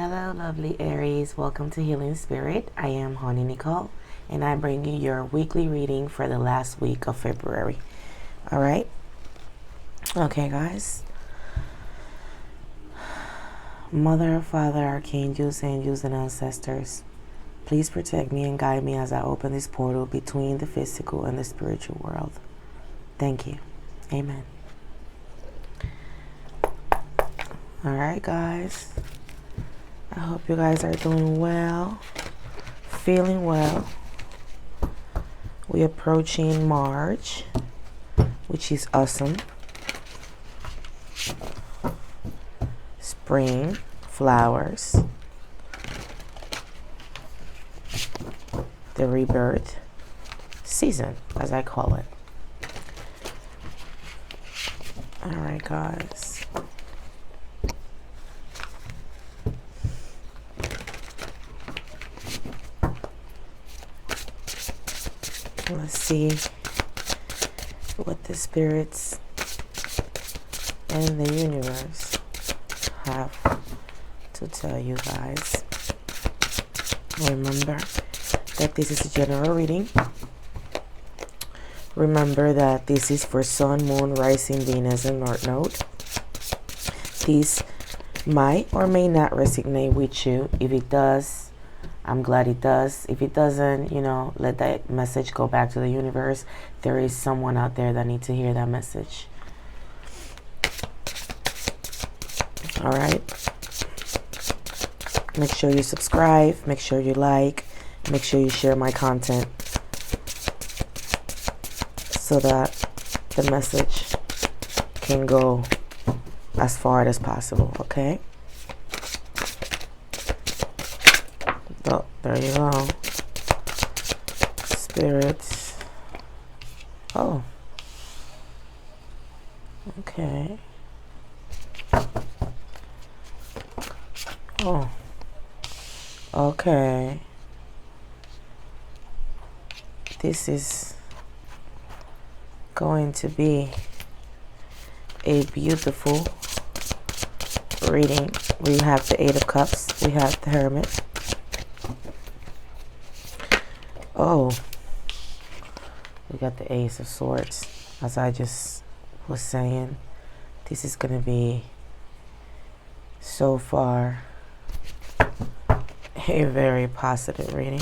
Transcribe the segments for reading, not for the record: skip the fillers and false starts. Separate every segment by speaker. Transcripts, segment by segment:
Speaker 1: Hello, lovely Aries. Welcome to Healing Spirit. I am Honey Nicole, and I bring you your weekly reading for the last week of February. All right? Okay, guys. Mother, Father, Archangels, Angels, and Ancestors, please protect me and guide me as I open this portal between the physical and the spiritual world. Thank you. Amen. All right, guys. I hope you guys are doing well, feeling well. We're approaching March, which is awesome. Spring, flowers, the rebirth season, as I call it. All right, guys. Let's see what the spirits and the universe have to tell you guys. Remember that this is a general reading. Remember that this is for Sun, Moon, Rising, Venus, and North Node. These might or may not resonate with you. If it does, I'm glad it does. If it doesn't, let that message go back to the universe. There is someone out there that needs to hear that message. All right. Make sure you subscribe. Make sure you like. Make sure you share my content so that the message can go as far as possible, okay? Oh, there you go. Spirits. Oh. Okay. Oh. Okay. This is going to be a beautiful reading. We have the Eight of Cups. We have the Hermit. Oh, we got the Ace of Swords. As I just was saying, this is going to be so far a very positive reading.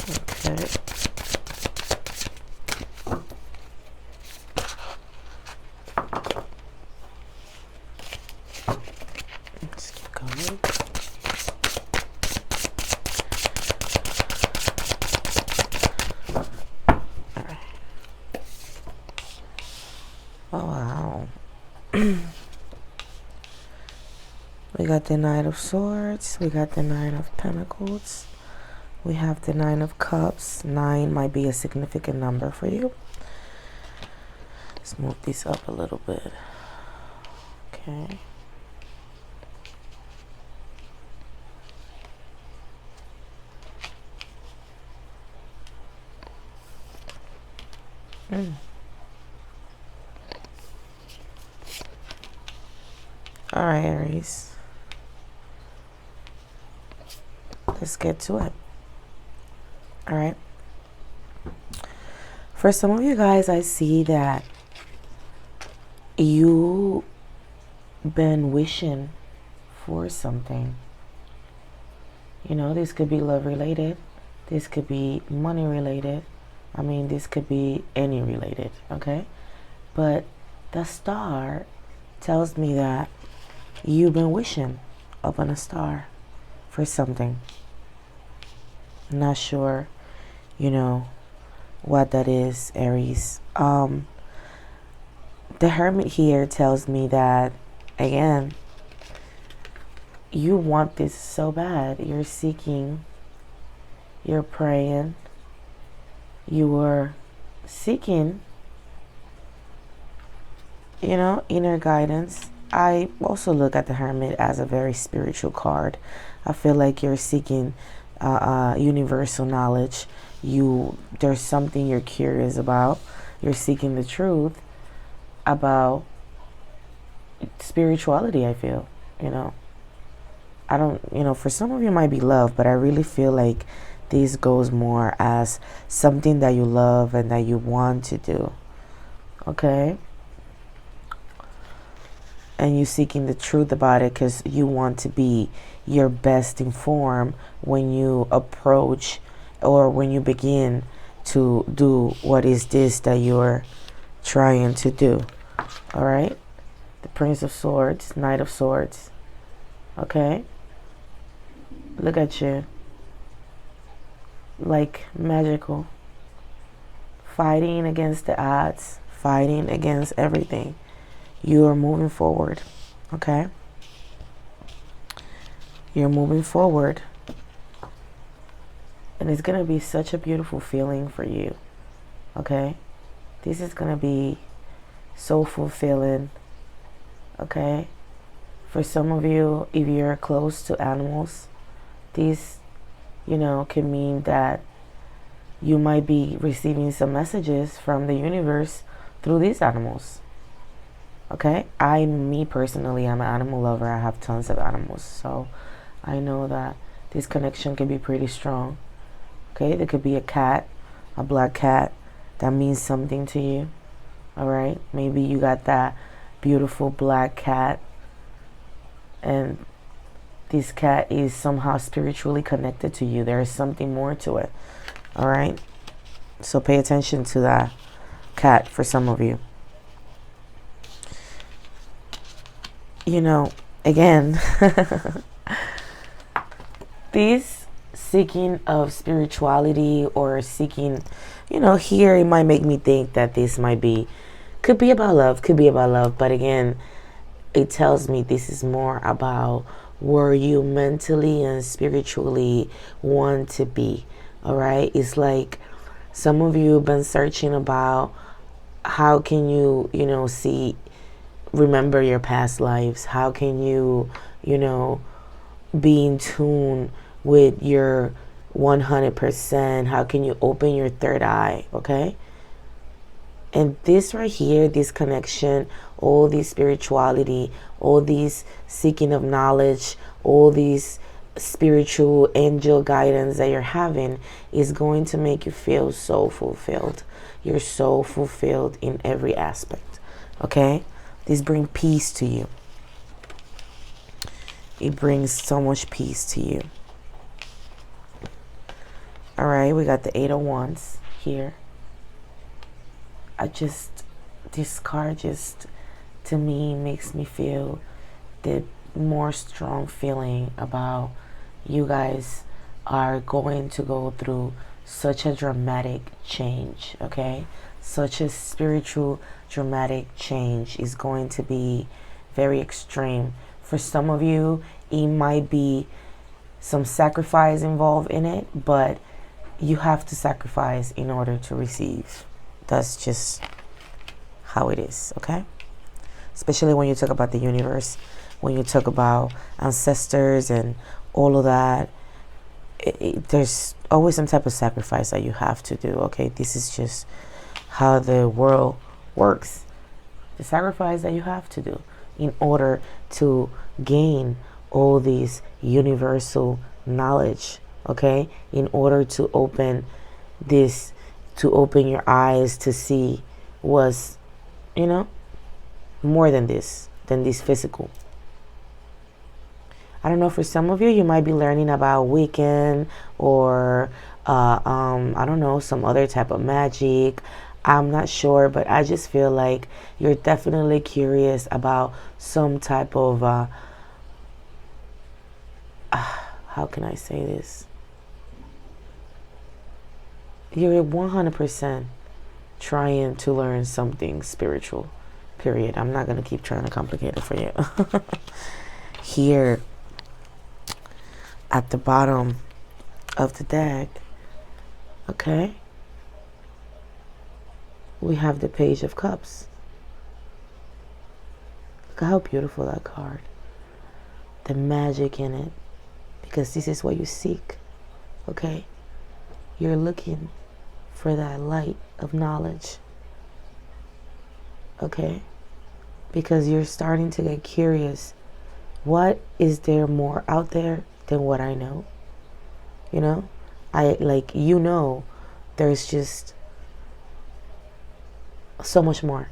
Speaker 1: Okay. Let's keep going. Oh, wow. We got the Knight of Swords. We got the Nine of Pentacles. We have the Nine of Cups. 9 might be a significant number for you. Let's move these up a little bit. Okay. All right, Aries. Let's get to it. All right. For some of you guys, I see that you've been wishing for something. This could be love related. This could be money related. This could be any related, okay? But the star tells me that you've been wishing upon a star for something. I'm not sure, what that is, Aries. The Hermit here tells me that, again, you want this so bad. You're seeking, you're praying, you were seeking, inner guidance. I also look at the Hermit as a very spiritual card. I feel like you're seeking universal knowledge. There's something you're curious about. You're seeking the truth about spirituality, I feel, I don't, for some of you it might be love, but I really feel like this goes more as something that you love and that you want to do. Okay? And you seeking the truth about it because you want to be your best informed when you approach or when you begin to do what is this that you're trying to do. All right? The Prince of Swords, Knight of Swords. Okay? Look at you. Like magical. Fighting against the odds. Fighting against everything. You are moving forward. Okay? You're moving forward. And it's going to be such a beautiful feeling for you. Okay? This is going to be so fulfilling. Okay? For some of you, if you're close to animals, this, can mean that you might be receiving some messages from the universe through these animals. Okay? Me personally, I'm an animal lover. I have tons of animals. So I know that this connection can be pretty strong. Okay? There could be a cat, a black cat that means something to you. All right? Maybe you got that beautiful black cat and this cat is somehow spiritually connected to you. There is something more to it. All right? So pay attention to that cat for some of you. Again, this seeking of spirituality or seeking, here it might make me think that this could be about love. But again, it tells me this is more about where you mentally and spiritually want to be. All right? It's like some of you have been searching about how can you, remember your past lives. How can you, be in tune with your 100%? How can you open your third eye? Okay? And this right here, this connection, all this spirituality, all these seeking of knowledge, all these spiritual angel guidance that you're having is going to make you feel so fulfilled. You're so fulfilled in every aspect. Okay? This brings peace to you. It brings so much peace to you. All right, we got the Eight of Wands here. This card just, to me, makes me feel the more strong feeling about you guys are going to go through such a dramatic change, okay? Such a spiritual dramatic change is going to be very extreme. For some of you, it might be some sacrifice involved in it, but you have to sacrifice in order to receive. That's just how it is, okay? Especially when you talk about the universe, when you talk about ancestors and all of that, there's always some type of sacrifice that you have to do, okay? This is just how the world works. The sacrifice that you have to do in order to gain all these universal knowledge, okay? In order to open your eyes to see what's, more than this physical. I don't know, for some of you, you might be learning about Wiccan or, I don't know, some other type of magic. I'm not sure, but I just feel like you're definitely curious about some type of, how can I say this? You're 100% trying to learn something spiritual, period. I'm not going to keep trying to complicate it for you. Here, at the bottom of the deck, okay, we have the Page of Cups. Look how beautiful that card. The magic in it. Because this is what you seek. Okay? You're looking for that light of knowledge. Okay? Because you're starting to get curious What is there more out there than what I know? You know, there's just so much more.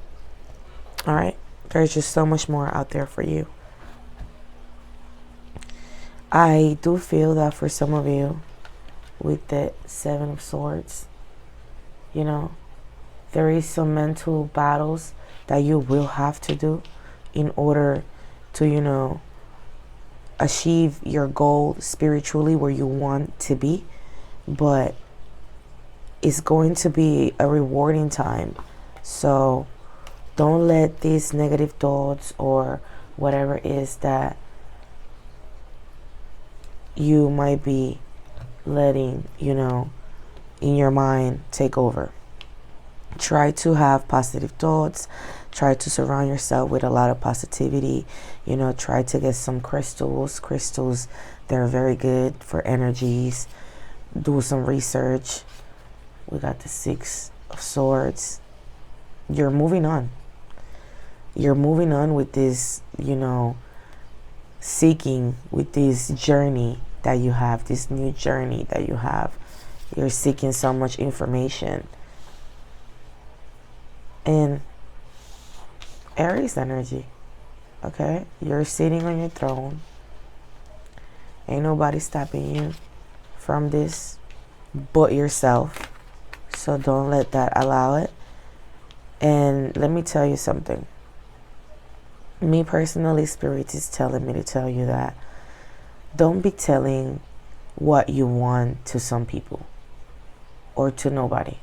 Speaker 1: All right, there's just so much more out there for you. I do feel that for some of you, with the Seven of Swords, there is some mental battles that you will have to do in order to, achieve your goal spiritually where you want to be. But it's going to be a rewarding time. So don't let these negative thoughts or whatever it is that you might be letting, in your mind take over. Try to have positive thoughts. Try to surround yourself with a lot of positivity. Try to get some crystals. Crystals, they're very good for energies. Do some research. We got the Six of Swords. You're moving on. You're moving on with this, seeking, with this journey that you have, this new journey that you have. You're seeking so much information. And Aries energy, okay? You're sitting on your throne. Ain't nobody stopping you from this but yourself. So don't let that allow it. And let me tell you something. Me personally, Spirit is telling me to tell you that don't be telling what you want to some people or to nobody.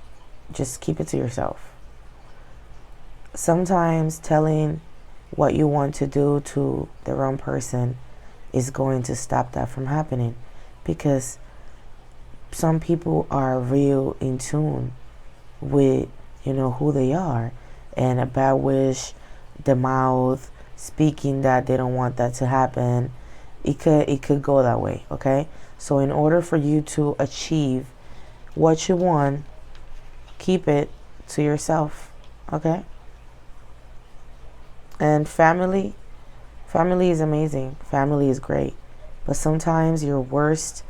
Speaker 1: Just keep it to yourself. Sometimes telling what you want to do to the wrong person is going to stop that from happening, because some people are real in tune with, who they are, and a bad wish, the mouth speaking that they don't want that to happen, it could go that way, okay? So in order for you to achieve what you want, keep it to yourself, okay? And family is amazing. Family is great. But sometimes your worst,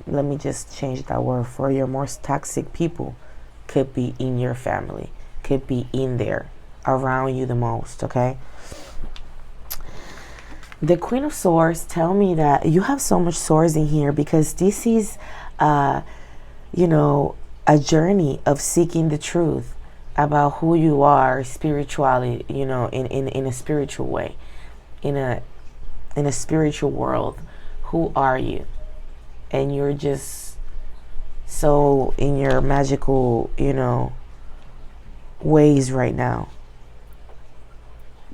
Speaker 1: let me just change that word, for your most toxic people could be in your family, could be in there around you the most, okay? The Queen of Swords tell me that you have so much swords in here because this is, a journey of seeking the truth about who you are spiritually, in a spiritual way, in a spiritual world. Who are you? And you're just so in your magical, ways right now.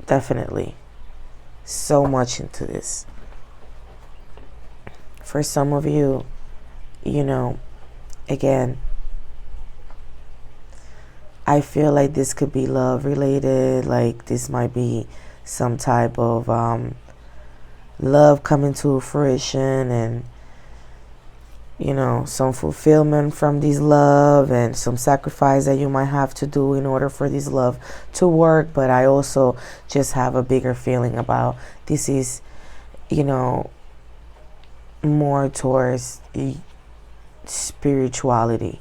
Speaker 1: Definitely. So much into this. For some of you, again, I feel like this could be love related. Like this might be some type of love coming to fruition, and some fulfillment from this love, and some sacrifice that you might have to do in order for this love to work. But I also just have a bigger feeling about this is, more towards spirituality.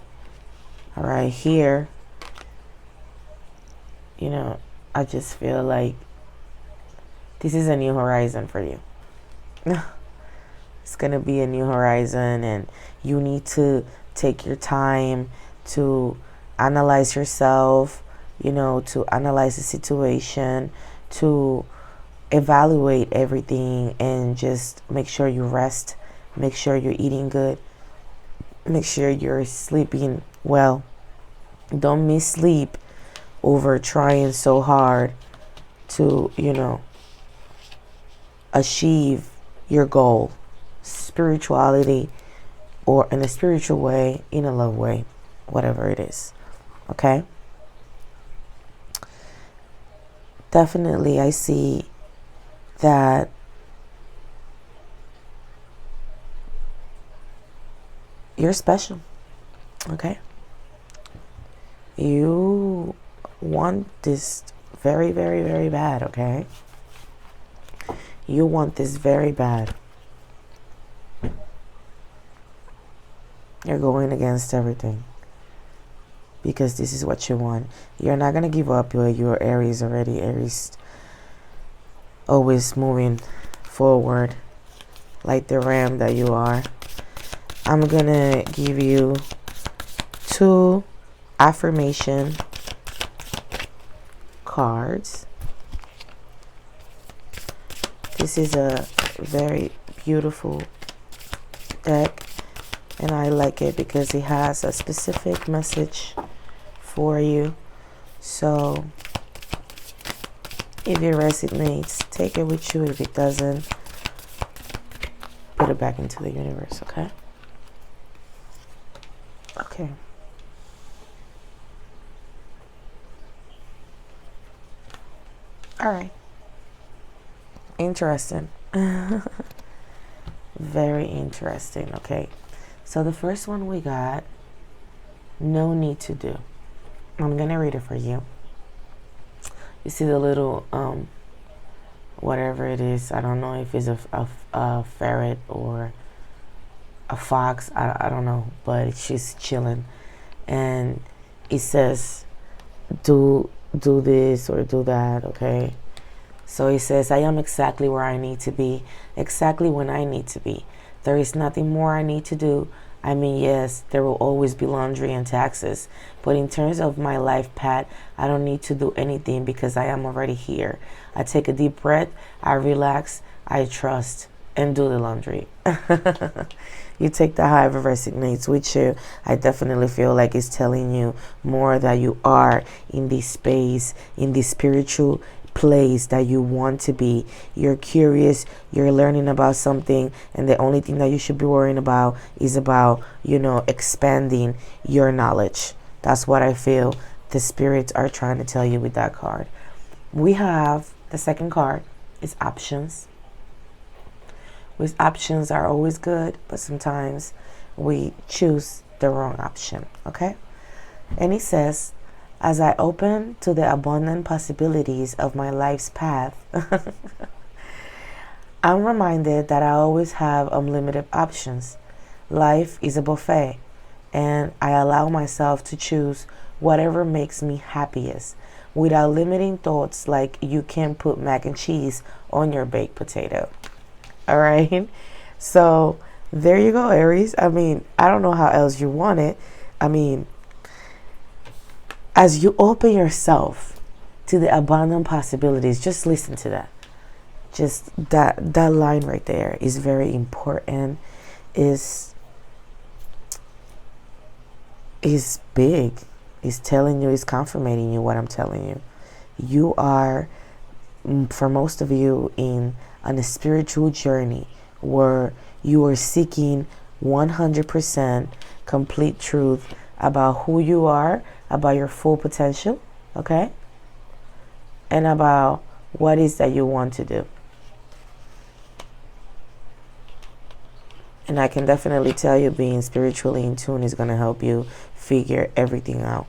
Speaker 1: All right, here, I just feel like this is a new horizon for you. It's going to be a new horizon, and you need to take your time to analyze yourself, to analyze the situation, to evaluate everything, and just make sure you rest, make sure you're eating good, make sure you're sleeping well. Don't miss sleep over trying so hard to, achieve your goal. Spirituality, or in a spiritual way, in a love way, whatever it is. Okay? Definitely, I see that you're special. Okay? You want this very, very, very bad, okay? You want this very bad. You're going against everything because this is what you want. You're not going to give up. You're Aries already. Aries always moving forward like the ram that you are. I'm going to give you 2 affirmation cards. This is a very beautiful deck, and I like it because it has a specific message for you. So if it resonates, take it with you. If it doesn't, put it back into the universe, okay? Okay. All right. Interesting. Very interesting. Okay. So the first one we got, no need to do. I'm going to read it for you. You see the little, whatever it is. I don't know if it's a ferret or a fox. I don't know. But she's chilling. And it says, do this or do that, okay? So it says, I am exactly where I need to be, exactly when I need to be. There is nothing more I need to do. I mean, yes, there will always be laundry and taxes, but in terms of my life path, I don't need to do anything because I am already here. I take a deep breath, I relax, I trust, and do the laundry. You take that however resonates with you. I definitely feel like it's telling you more that you are in this space, in this spiritual place that you want to be. You're curious, you're learning about something, and the only thing that you should be worrying about is about, expanding your knowledge. That's what I feel the spirits are trying to tell you with that card. We have the second card is options. With options are always good, but sometimes we choose the wrong option, okay? And it says, as I open to the abundant possibilities of my life's path, I'm reminded that I always have unlimited options. Life is a buffet, and I allow myself to choose whatever makes me happiest without limiting thoughts like you can't put mac and cheese on your baked potato. All right? So there you go, Aries. I mean, I don't know how else you want it. I mean, as you open yourself to the abundant possibilities, just listen to that. Just that line right there is very important. Is big. Is telling you, is confirming you what I'm telling you. You are, for most of you, on a spiritual journey where you are seeking 100% complete truth about who you are, about your full potential, okay? And about what is that you want to do. And I can definitely tell you being spiritually in tune is going to help you figure everything out,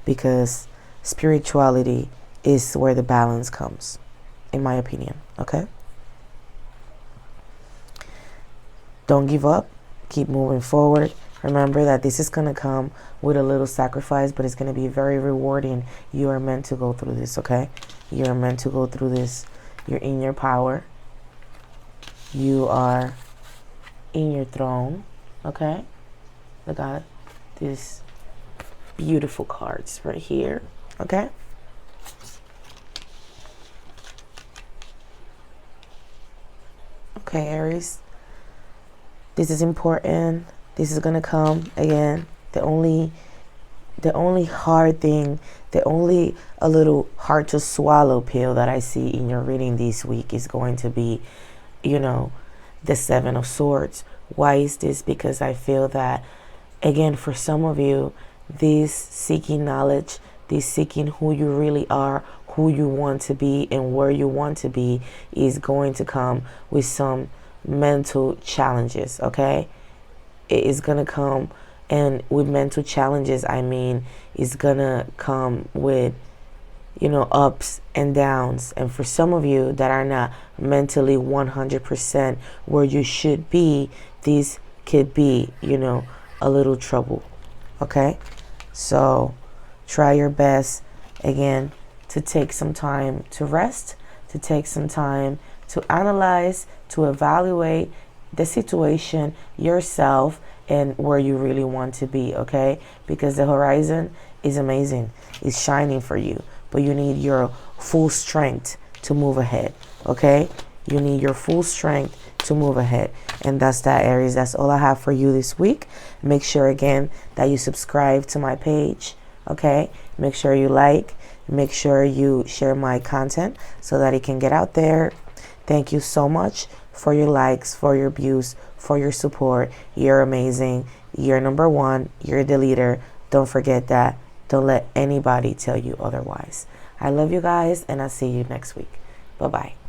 Speaker 1: because spirituality is where the balance comes, in my opinion, okay? Don't give up. Keep moving forward. Remember that this is going to come with a little sacrifice, but it's going to be very rewarding. You are meant to go through this, okay? You are meant to go through this. You're in your power. You are in your throne, okay? Look at these beautiful cards right here, okay? Okay, Aries. This is important. This is gonna come again. The only hard thing, the only a little hard to swallow pill that I see in your reading this week is going to be, the Seven of Swords. Why is this? Because I feel that, again, for some of you, this seeking knowledge, this seeking who you really are, who you want to be, and where you want to be is going to come with some mental challenges, okay? It is gonna come, and with mental challenges, I mean, it's gonna come with ups and downs. And for some of you that are not mentally 100% where you should be, these could be, a little trouble. Okay? So try your best, again, to take some time to rest, to take some time to analyze, to evaluate the situation, yourself, and where you really want to be, okay? Because the horizon is amazing. It's shining for you. But you need your full strength to move ahead, okay? You need your full strength to move ahead. And that's that, Aries. That's all I have for you this week. Make sure, again, that you subscribe to my page, okay? Make sure you like. Make sure you share my content so that it can get out there. Thank you so much for your likes, for your views, for your support. You're amazing. You're number one. You're the leader. Don't forget that. Don't let anybody tell you otherwise. I love you guys, and I'll see you next week. Bye-bye.